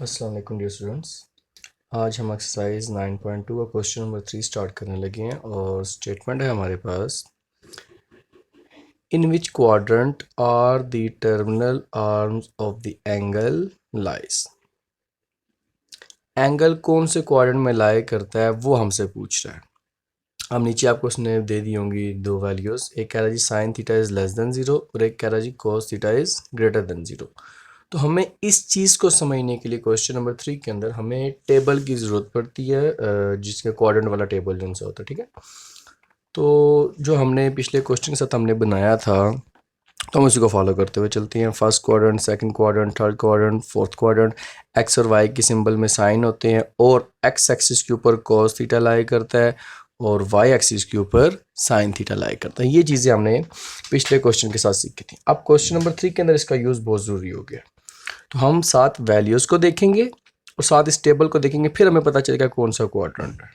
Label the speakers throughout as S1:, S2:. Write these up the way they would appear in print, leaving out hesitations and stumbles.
S1: अस्सलाम वालेकुम dear students. आज हम एक्सरसाइज 9.2 और क्वेश्चन नंबर 3 स्टार्ट करने लगे हैं और स्टेटमेंट है हमारे पास, in which quadrant are the terminal arms of the angle lies. Angle कौन से क्वाड्रेंट में लाई करता है वो हमसे पूछ रहा है। अब नीचे आपको उसने दे दी होंगी दो वैल्यूज़, एक कह रहा है जी sine theta is less than zero और एक कह रहा है जी cos theta is greater than zero. तो हमें इस चीज़ को समझने के लिए क्वेश्चन नंबर 3 के अंदर हमें टेबल की ज़रूरत पड़ती है, जिसके क्वाड्रेंट वाला टेबल जिनसे होता है। ठीक है, तो जो हमने पिछले क्वेश्चन के साथ हमने बनाया था तो हम उसी को फॉलो करते हुए चलते हैं। First quadrant, second quadrant, third quadrant, fourth quadrant, x और वाई के सिंबल में साइन होते हैं और एक्स एक्सिस के ऊपर कॉस थीटा लाई करता है और वाई एक्सिस के ऊपर साइन थीटा लाई करता है। ये चीज़ें हमने पिछले क्वेश्चन के साथ सीखी थी। अब क्वेश्चन नंबर 3 के अंदर इसका यूज़ बहुत ज़रूरी हो गया। तो हम साथ वैल्यूज़ को देखेंगे और साथ इस टेबल को देखेंगे, फिर हमें पता चलेगा कौन सा क्वाड्रेंट है।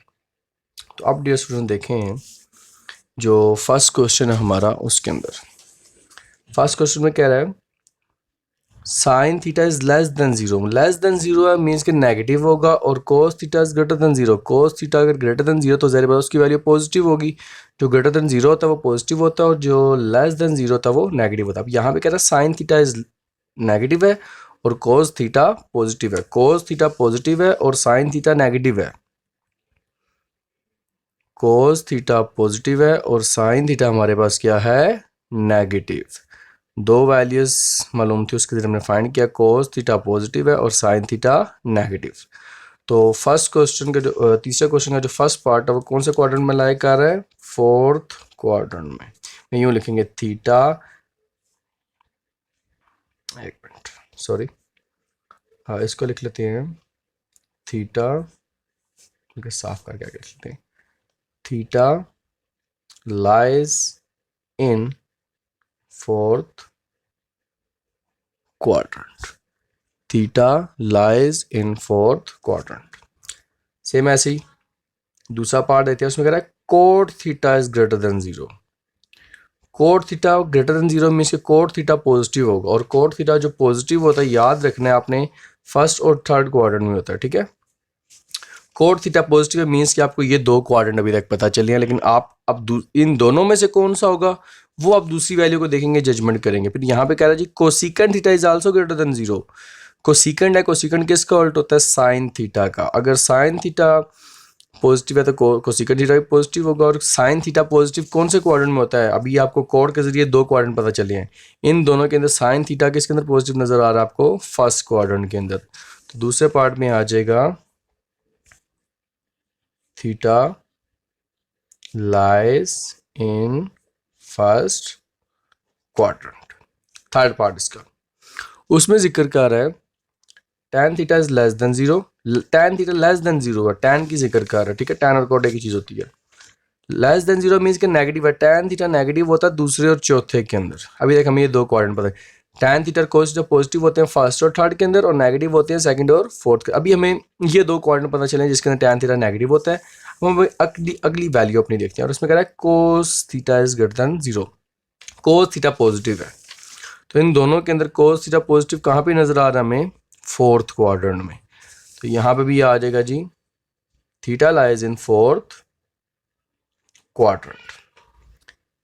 S1: तो अब डियर स्टूडेंट देखें, जो फर्स्ट क्वेश्चन है हमारा, उसके अंदर फर्स्ट क्वेश्चन में कह रहा है sine theta is less than zero. Less than zero है मीन्स कि नेगेटिव होगा और कोस theta is greater than zero. Cos theta अगर ग्रेटर देन जीरो तो ज़ाहिर बात उसकी वैल्यू पॉजिटिव होगी। जो ग्रेटर देन जीरो होता है वो पॉजिटिव होता है और जो लेस देन जीरो होता है वो नेगेटिव होता है। अब यहाँ पे कह रहा है साइन थीटा इज नेगेटिव है और कोस थीटा पॉजिटिव है। कोस थीटा पॉजिटिव है और साइन थीटा नेगेटिव है। कोस थीटा पॉजिटिव है और साइन थीटा हमारे पास क्या है, नेगेटिव। दो वैल्यूज मालूम थी, उसके जरिए हमने फाइंड किया। कोस थीटा पॉजिटिव है और साइन थीटा नेगेटिव। तो फर्स्ट क्वेश्चन का जो तीसरे क्वेश्चन का जो फर्स्ट पार्ट है वो कौन से क्वाड्रेंट में लाई कर रहा है, फोर्थ क्वाड्रेंट में। यूँ लिखेंगे थीटा, एक मिनट सॉरी, हाँ इसको लिख लेते हैं थीटा, साफ करके आगे लिख लेते हैं। Theta lies in fourth quadrant. Theta lies in fourth quadrant. Same ऐसे ही दूसरा पार्ट देते हैं, उसमें कह रहा है coat theta is greater than zero. Cot theta greater than zero means के कोट थीटा पॉजिटिव होगा और कोट थीटा जो पॉजिटिव होता है याद रखना है आपने, फर्स्ट और थर्ड क्वाड्रेंट में होता है। ठीक है, कोट थीटा पॉजिटिव मीन्स कि आपको ये दो क्वाड्रेंट अभी तक पता चले हैं, लेकिन आप अब इन दोनों में से कौन सा होगा वो आप दूसरी वैल्यू को देखेंगे, जजमेंट करेंगे। फिर यहाँ पे कह रहा है जी cosecant theta is also greater than zero. Cosecant है, कोसिकेंट किसका उल्ट होता है, साइन थीटा का। अगर साइन थीटा पॉजिटिव है तो कोसिकेंट थीटा भी पॉजिटिव होगा। और साइन थीटा पॉजिटिव कौन से क्वाड्रेंट में होता है, अभी आपको कोड के जरिए दो क्वाड्रेंट पता चले हैं, इन दोनों के अंदर साइन थीटा किसके अंदर पॉजिटिव नजर आ रहा है आपको, फर्स्ट क्वाड्रेंट के अंदर। तो दूसरे पार्ट में आ जाएगा theta lies in first quadrant. Third part इसका, उसमें जिक्र कर रहा है tan theta is less than zero. tan theta less than zero है, tan की जिक्र कर रहा है। ठीक है, tan और कोट एक ही चीज होती है। लेस देन जीरो मीन्स के नेगेटिव है। tan थीटा नेगेटिव होता है दूसरे और चौथे के अंदर। अभी तक हमें ये दो क्वाड्रेंट पता है। tan theta cos theta positive होते हैं फर्स्ट और थर्ड के अंदर और नेगेटिव होते हैं सेकंड और फोर्थ के। अभी हमें ये दो क्वाड्रेंट पता चले जिसके अंदर tan थीटा नेगेटिव होता है। हम अगली वैल्यू अपनी देखते हैं और उसमें कह रहा है कोस theta is greater than zero. Cos theta positive है तो इन दोनों के अंदर कोस थीटा पॉजिटिव कहाँ पे नजर आ रहा है हमें, फोर्थ क्वाड्रेंट में। तो यहाँ पे भी आ जाएगा जी theta lies in fourth quadrant.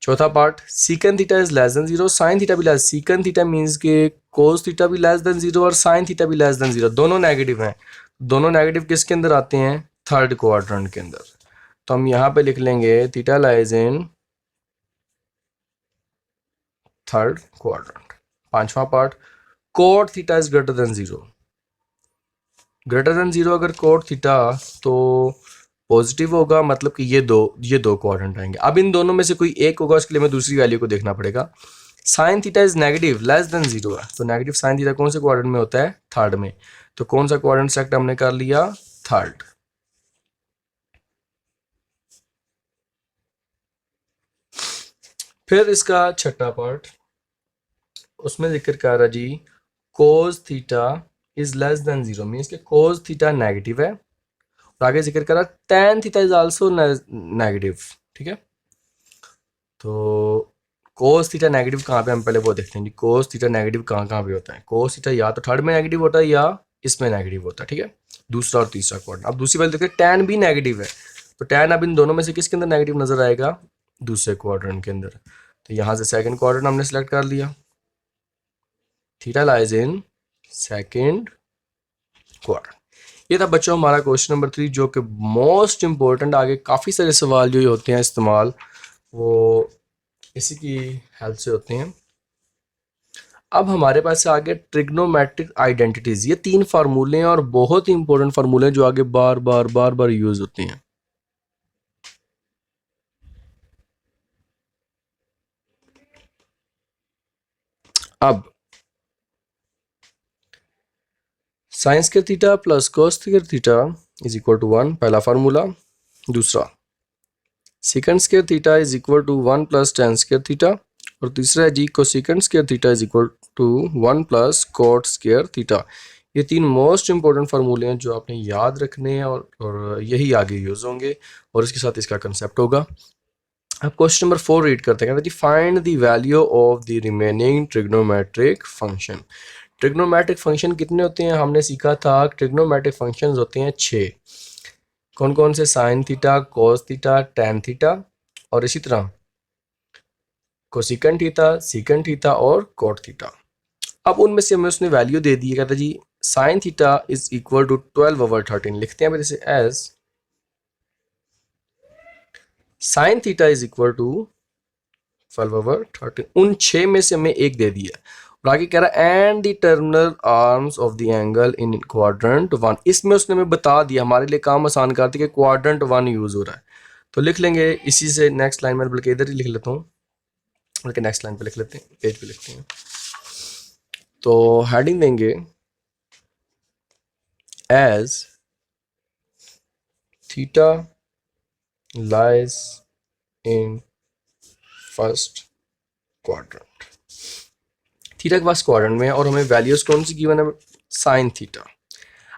S1: चौथा part, secant theta is less than zero, sine theta भी लेस। सीकन थीटा मीन्स के कोस थीटा भी लेस देन जीरो और साइन थीटा भी लेस देन जीरो, दोनों नेगेटिव हैं। दोनों नेगेटिव किसके अंदर आते हैं, थर्ड क्वाड्रेंट के अंदर। तो हम यहाँ पे लिख लेंगे theta lies in third quadrant. पांचवा part, cot theta is greater than zero. Greater than zero अगर कोट थीटा तो पॉजिटिव होगा, मतलब कि ये दो क्वाड्रेंट आएंगे। अब इन दोनों में से कोई एक होगा, उसके लिए हमें दूसरी वैल्यू को देखना पड़ेगा। Sign theta is negative less than zero है तो नेगेटिव साइन थीटा कौन से क्वाड्रेंट में होता है, थर्ड में। तो कौन सा क्वाड्रेंट सेलेक्ट हमने कर लिया, थर्ड। फिर इसका छठा पार्ट, उसमें जिक्र कर रहा जी cos theta is less than zero means के कोस थीटा नेगेटिव है और आगे जिक्र कर रहा tan theta is also negative. ठीक है, तो कोस थीटा नेगेटिव कहाँ पे, हम पहले वो देखते हैं जी कोस थीटा नेगेटिव कहाँ कहाँ पे होता है। कोस थीटा या तो थर्ड में नेगेटिव होता है या इसमें नेगेटिव होता है, ठीक है, दूसरा और तीसरा क्वाड्रेंट। अब दूसरी वैल्यू देखते हैं, tan भी नेगेटिव है, तो tan अब इन दोनों में से किसके अंदर नेगेटिव नजर आएगा, दूसरे क्वाड्रेंट के अंदर। तो यहाँ से सेकंड क्वाड्रेंट हमने सेलेक्ट कर लिया, theta lies in second quadrant. ये था बच्चों हमारा क्वेश्चन नंबर 3, जो कि मोस्ट इंपॉर्टेंट, आगे काफ़ी सारे सवाल जो होते हैं इस्तेमाल वो इसी की हेल्प से होते हैं। अब हमारे पास आगे ट्रिग्नोमेट्रिक आइडेंटिटीज, ये 3 फार्मूले हैं और बहुत ही इंपॉर्टेंट फार्मूले हैं जो आगे बार बार बार बार यूज होते हैं। अब sine square theta plus cos square theta is equal to 1, पहला फार्मूला। दूसरा sec square theta is equal to 1 plus tan square theta, और तीसरा है जी cosec square theta is equal to 1 plus cot square theta. ये 3 most important फार्मूले हैं जो आपने याद रखने हैं और यही आगे यूज होंगे और इसके साथ इसका कंसेप्ट होगा। अब क्वेश्चन नंबर 4 रीड करते हैं, find the value of the remaining trigonometric function. Trigonometric function कितने होते हैं, हमने सीखा था ट्रिग्नोमेट्रिक फंक्शंस होते हैं 6। कौन कौन से, sine theta, cos theta, tan theta, और इसी तरह कोसिकन थीटा, सीकन थीटा और कॉट थीटा। अब उनमें से हमें उसने वैल्यू दे दी है, कहता जी sine theta is equal to 12/13। लिखते हैं जैसे as sine theta is equal to 12/13। उन 6 में से हमें एक दे दिया और आगे कह रहा है and the terminal arms of the angle in quadrant 1। इसमें उसने हमें बता दिया, हमारे लिए काम आसान कर दिया कि क्वाड्रेंट 1 यूज हो रहा है। तो लिख लेंगे इसी से नेक्स्ट लाइन में, बल्कि इधर ही लिख लेता हूँ, बल्कि नेक्स्ट लाइन पे लिख लेते हैं, पेज पे लिखते हैं। तो हेडिंग देंगे as theta lies in first quadrant. Theta के फर्स्ट क्वाड्रेंट में, और हमें वैल्यूज कौन सी गिवन है, साइन थीटा।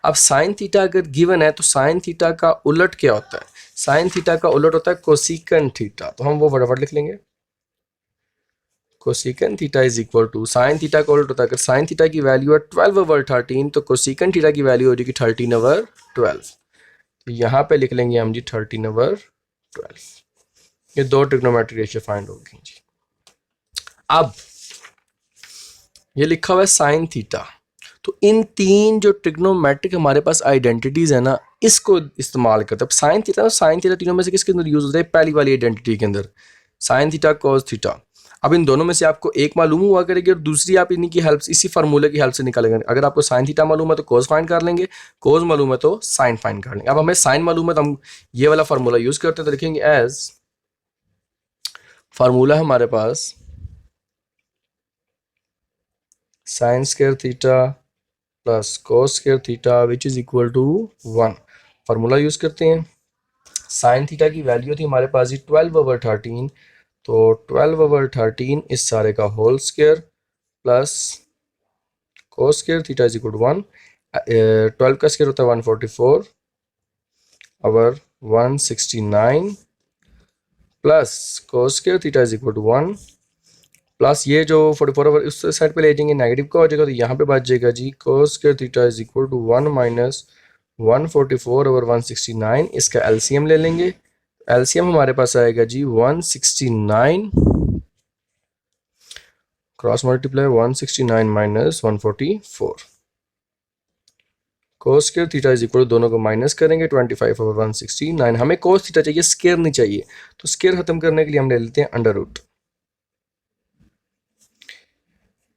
S1: अब साइन थीटा अगर गिवन है तो साइन थीटा का उलट क्या होता है, साइन थीटा का उलट होता है कोसिकन थीटा। तो हम वो फटाफट लिख लेंगे, cosecant theta is equal to, sine theta का उलट होता है, अगर साइन थीटा की वैल्यू है 12/13 तो कोसिकन थीटा की वैल्यू हो जाएगी 13/12। तो यहाँ पे लिख लेंगे हम जी 13/12। ये 2 ट्रिग्नोमेट्रिक रेशियो फाइंड होगी जी। अब ये लिखा हुआ है साइन थीटा, तो इन 3 जो ट्रिग्नोमेट्रिक हमारे पास आइडेंटिटीज है ना, इसको इस्तेमाल करते हैं। साइन थीटा, साइन थीटा तीनों में से किसके अंदर यूज होता है, पहली वाली आइडेंटिटी के अंदर, साइन थीटा कॉस थीटा। अब इन दोनों में से आपको एक मालूम हुआ करेगी और दूसरी आप इन्हीं की हेल्प, इसी फार्मूले की हेल्प से निकालेंगे। अगर आपको साइन थीटा मालूम है तो कोस फाइंड कर लेंगे, कोस मालूम है तो साइन फाइंड कर लेंगे। अब हमें साइन मालूम है तो हम ये वाला फार्मूला यूज करते हैं, तो लिखेंगे एज फार्मूला हमारे पास sine square theta plus cos square theta which is equal to 1। Formula use करते हैं, साइन थीटा की वैल्यू थी हमारे पास ही 12/13, तो 12/13 इस सारे का whole square plus cos square theta is equal to 1। 12 का स्क्वायर होता है 144 और 169 plus cos square theta is equal to 1 plus ये जो 44 ओवर उस साइड पे ले जाएंगे नेगेटिव का हो जाएगा, तो यहाँ पे बच जाएगा जी cos square theta is equal to 1 minus 144 over 169। इसका एलसीएम ले लेंगे, एलसीएम हमारे पास आएगा जी 169 cross multiply 169 minus 144। Cos square theta is equal, दोनों को माइनस करेंगे 25 ओवर 169। हमें कोस थीटा चाहिए, स्क्वायर नहीं चाहिए, तो स्क्वायर खत्म करने के लिए हम ले लेते हैं under root.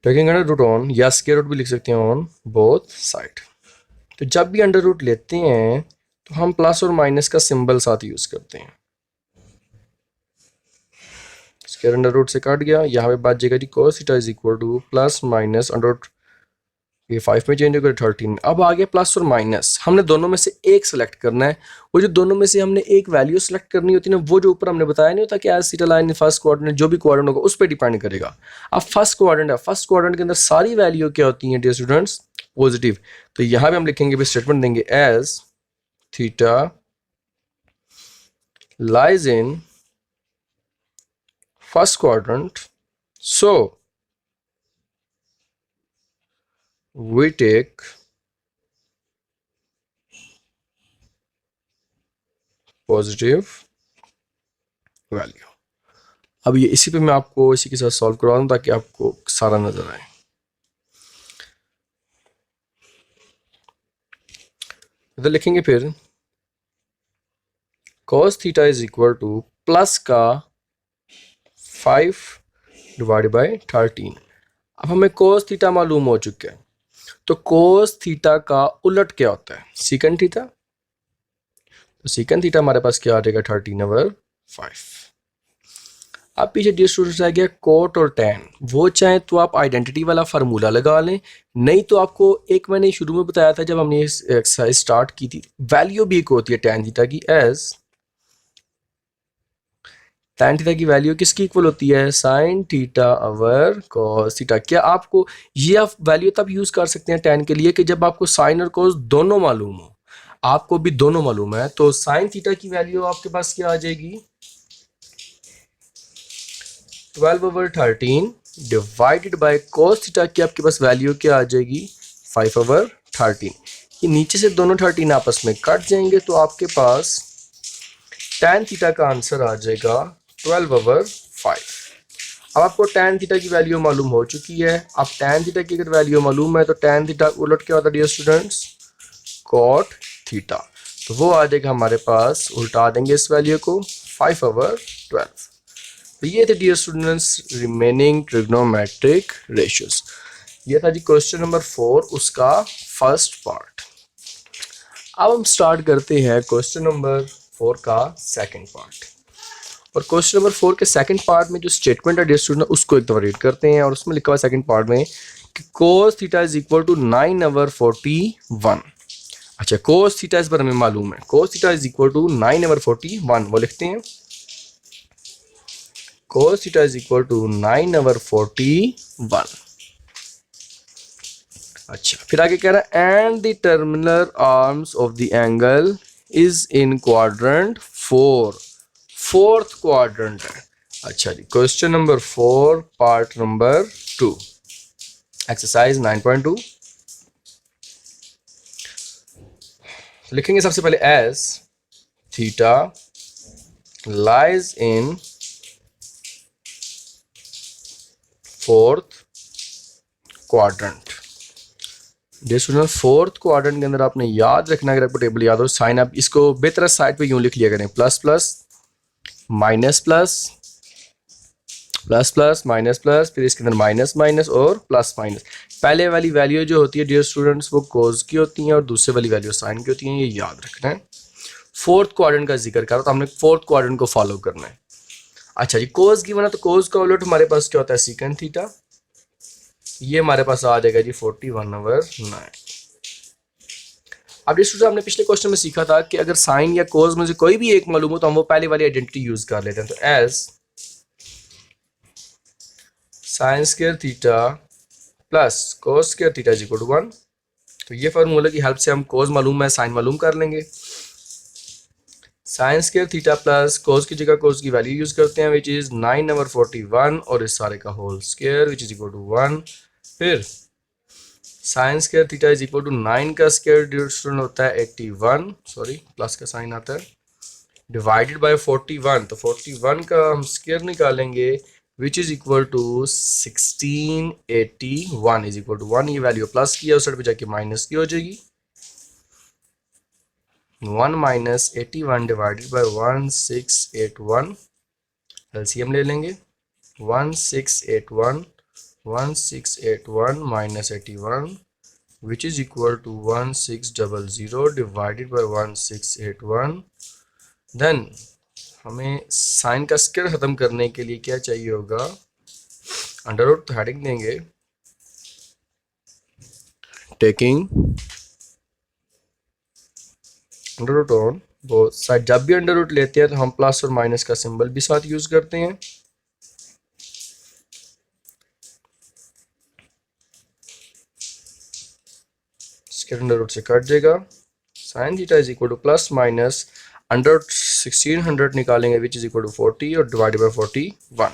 S1: Taking under root on, या स्क्वायर रूट भी लिख सकते हैं ऑन बोथ साइड। तो जब भी अंडर रूट लेते हैं तो हम प्लस और माइनस का सिंबल साथ यूज करते हैं। स्क्वायर अंडर रूट से काट गया, यहाँ पे बात जाएगा जी cos theta is equal to plus minus under root, ये 5 में चेंज होगा 13। अब आ गया प्लस और माइनस, हमने दोनों में से एक सेलेक्ट करना है। वो जो दोनों में से हमने एक वैल्यू सेलेक्ट करनी होती है ना, वो जो ऊपर हमने बताया नहीं होता कि as theta line first quadrant, जो भी क्वाड्रेंट होगा उस पर डिपेंड करेगा। अब फर्स्ट क्वाड्रेंट है, फर्स्ट क्वाड्रेंट के अंदर सारी वैल्यू क्या होती हैं डियर स्टूडेंट्स, पॉजिटिव। तो यहाँ पे हम लिखेंगे भी स्टेटमेंट देंगे as theta lies in first quadrant, so we take positive value. अब ये इसी पे मैं आपको इसी के साथ सॉल्व करवा दूँ ताकि आपको सारा नजर आए। इधर लिखेंगे फिर cos theta is equal to plus का 5 डिवाइड बाई 13। अब हमें cos थीटा मालूम हो चुका है, तो cos थीटा का उलट क्या होता है? सीकन थीटा। तो सीकन थीटा हमारे पास क्या आ जाएगा? 13/5। अब पीछे डियर स्टूडेंट्स आ गया कोट और टैन। वो चाहे तो आप आइडेंटिटी वाला फार्मूला लगा लें, नहीं तो आपको एक मैंने शुरू में बताया था जब हमने इस एक्सरसाइज स्टार्ट की थी, वैल्यू भी एक होती है टैन थीटा की, एज टैन थीटा की वैल्यू किसकी इक्वल होती है? Sine theta over cos theta. क्या आपको ये आप वैल्यू तब यूज कर सकते हैं टैन के लिए कि जब आपको साइन और कॉस दोनों मालूम हो। आपको भी दोनों मालूम है, तो साइन थीटा की वैल्यू आपके पास क्या आ जाएगी? 12/13 डिवाइडेड बाय cos थीटा की आपके पास वैल्यू क्या आ जाएगी? 5/13। ये नीचे से दोनों 13 आपस में कट जाएंगे, तो आपके पास tan थीटा का आंसर आ जाएगा 12/5। अब आपको tan थीटा की वैल्यू मालूम हो चुकी है। अब tan थीटा की अगर वैल्यू मालूम है तो tan थीटा उलट क्या होता है डियर स्टूडेंट्स? cot theta. तो वो आ जाएगा हमारे पास, उल्टा देंगे इस वैल्यू को, 5/12। तो ये थे dear students remaining trigonometric ratios. ये था जी क्वेश्चन नंबर 4, उसका फर्स्ट पार्ट। अब हम स्टार्ट करते हैं क्वेश्चन नंबर 4 का सेकंड पार्ट। और क्वेश्चन नंबर 4 के सेकंड पार्ट में जो स्टेटमेंट है डियर स्टूडेंट, उसको एक दफा रीड करते हैं। और उसमें लिखा हुआ सेकंड पार्ट में कि cos theta is equal to 9/41। अच्छा, cos थीटा इस पर हमें मालूम है, cos theta is equal to 9/41। वो लिखते हैं cos theta is equal to 9/41। अच्छा, फिर आगे कह रहा है and the terminal arms of the angle is in quadrant 4। Fourth quadrant है। अच्छा जी, question number 4 part number 2 exercise 9.2 लिखेंगे सबसे पहले as theta lies in fourth quadrant. Dear student, fourth quadrant के अंदर आपने याद रखना, अगर आपको टेबल याद हो, साइन आप इसको बेहतर साइड पे यूं लिख लिया करें, plus plus minus plus plus plus minus plus, फिर इसके अंदर माइनस माइनस और प्लस माइनस। पहले वाली वैल्यू जो होती है डियर स्टूडेंट्स वो कोस की होती हैं और दूसरे वाली वैल्यू साइन की होती हैं, ये याद रखना है। फोर्थ क्वाड्रेंट का जिक्र करो तो हमने फोर्थ क्वाड्रेंट को फॉलो करना है। अच्छा जी, कोस गिवन है तो कोस का उलट हमारे पास क्या होता है? Secant theta. ये हमारे पास आ जाएगा जी 41/9। अब स्टूडेंट, हमने पिछले क्वेश्चन में सीखा था कि अगर साइन या कोस में से कोई भी एक मालूम हो तो हम वो पहले वाली आइडेंटिटी यूज कर लेते हैं। तो as sine square theta plus cos square theta is equal to 1। तो ये फार्मूला की हेल्प से हम कोस मालूम है, साइन मालूम कर लेंगे। साइन स्क्वायर थीटा प्लस कोस की जगह कोस की वैल्यू यूज करते हैं, विच इज 9/41 और इस सारे का whole square which is equal to 1। फिर sine square theta is equal to 9 का स्क्वायर होता है 81, सॉरी प्लस का साइन आता है, डिवाइडेड बाय 41। तो 41 का हम स्क्वायर निकालेंगे which is equal to 1681 is equal to 1। ये वैल्यू प्लस की है, उस साइड पे जाके माइनस की हो जाएगी। 1 माइनस 81 डिवाइडेड बाय 1681, एलसीएम ले लेंगे। 1681 minus 81 which is equal to 1600 divided by 1681। Then हमें साइन का स्क्वायर खत्म करने के लिए क्या चाहिए होगा? Under root. तो हेडिंग देंगे taking under root on both side. जब भी अंडर रूट लेते हैं तो हम प्लस और माइनस का सिंबल भी साथ यूज करते हैं। स्क्वायर अंडर रूट से कट जाएगा। Sine theta is equal to plus minus under root 1600 निकालेंगे विच इज इक्वल टू 40 और डिवाइडेड बाय 41।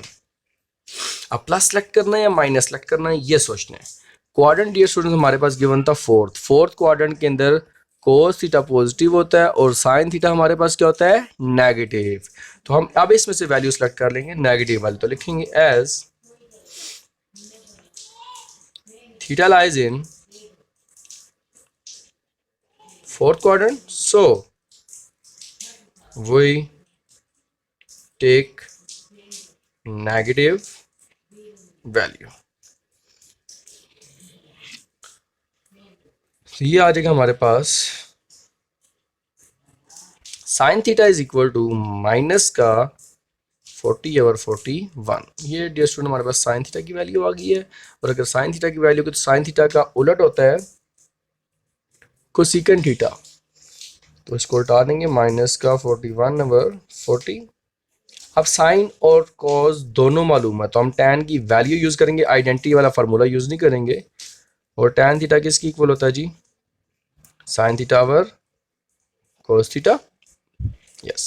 S1: अब प्लस सेलेक्ट करना है या माइनस सेलेक्ट करना है ये सोचना है। क्वाड्रेंट डियर स्टूडेंट्स हमारे पास गिवन था फोर्थ क्वाड्रेंट के अंदर कोस थीटा पॉजिटिव होता है और साइन थीटा हमारे पास क्या होता है, नेगेटिव। तो हम अब इसमें से वैल्यू सेलेक्ट कर लेंगे नेगेटिव वाली, तो लिखेंगे as theta lies in fourth quadrant, so we take negative value. तो ये आ जाएगा हमारे पास sine theta is equal to minus का 40 ओवर 41। ये डियर स्टूडेंट हमारे पास साइन थीटा की वैल्यू आ गई है। और अगर साइन थीटा की वैल्यू की, तो साइन थीटा का उलट होता है कोसेकेंट थीटा, तो इसको उल्टा देंगे माइनस का 41 ओवर 40। अब साइन और कॉस दोनों मालूम है, तो हम टैन की वैल्यू यूज करेंगे, आइडेंटिटी वाला फार्मूला यूज नहीं करेंगे। और टैन थीटा किसकी इक्वल होता है जी, sine theta over cos theta. Yes,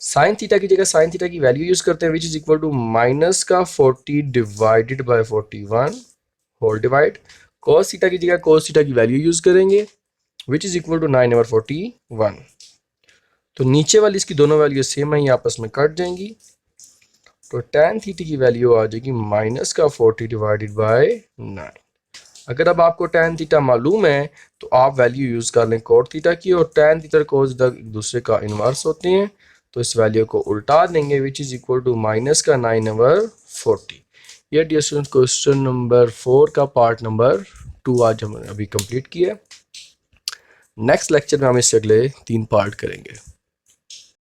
S1: sine theta की जगह साइन थीटा की वैल्यू यूज करते हैं, which is equal to minus का 40 divided by 41 whole divide. Cos theta की जगह कॉस थीटा की वैल्यू यूज करेंगे, which is equal to 9 over 41। तो नीचे वाली इसकी दोनों वैल्यू सेम है, ये आपस में कट जाएंगी। तो टैन थीटा की वैल्यू आ जाएगी माइनस का 40 डिवाइडेड बाय 9। अगर अब आपको टैन थीटा मालूम है तो आप वैल्यू यूज कर लें कोट थीटा की, और टैन थीटा कोस थीटा एक दूसरे का इनवर्स होते हैं, तो इस वैल्यू को उल्टा देंगे, which is equal to minus का 9 ओवर 40। ये डियर स्टूडेंट क्वेश्चन नंबर 4 का पार्ट नंबर 2 आज हमने अभी कंप्लीट किया। नेक्स्ट लेक्चर में हम इससे अगले 3 पार्ट करेंगे।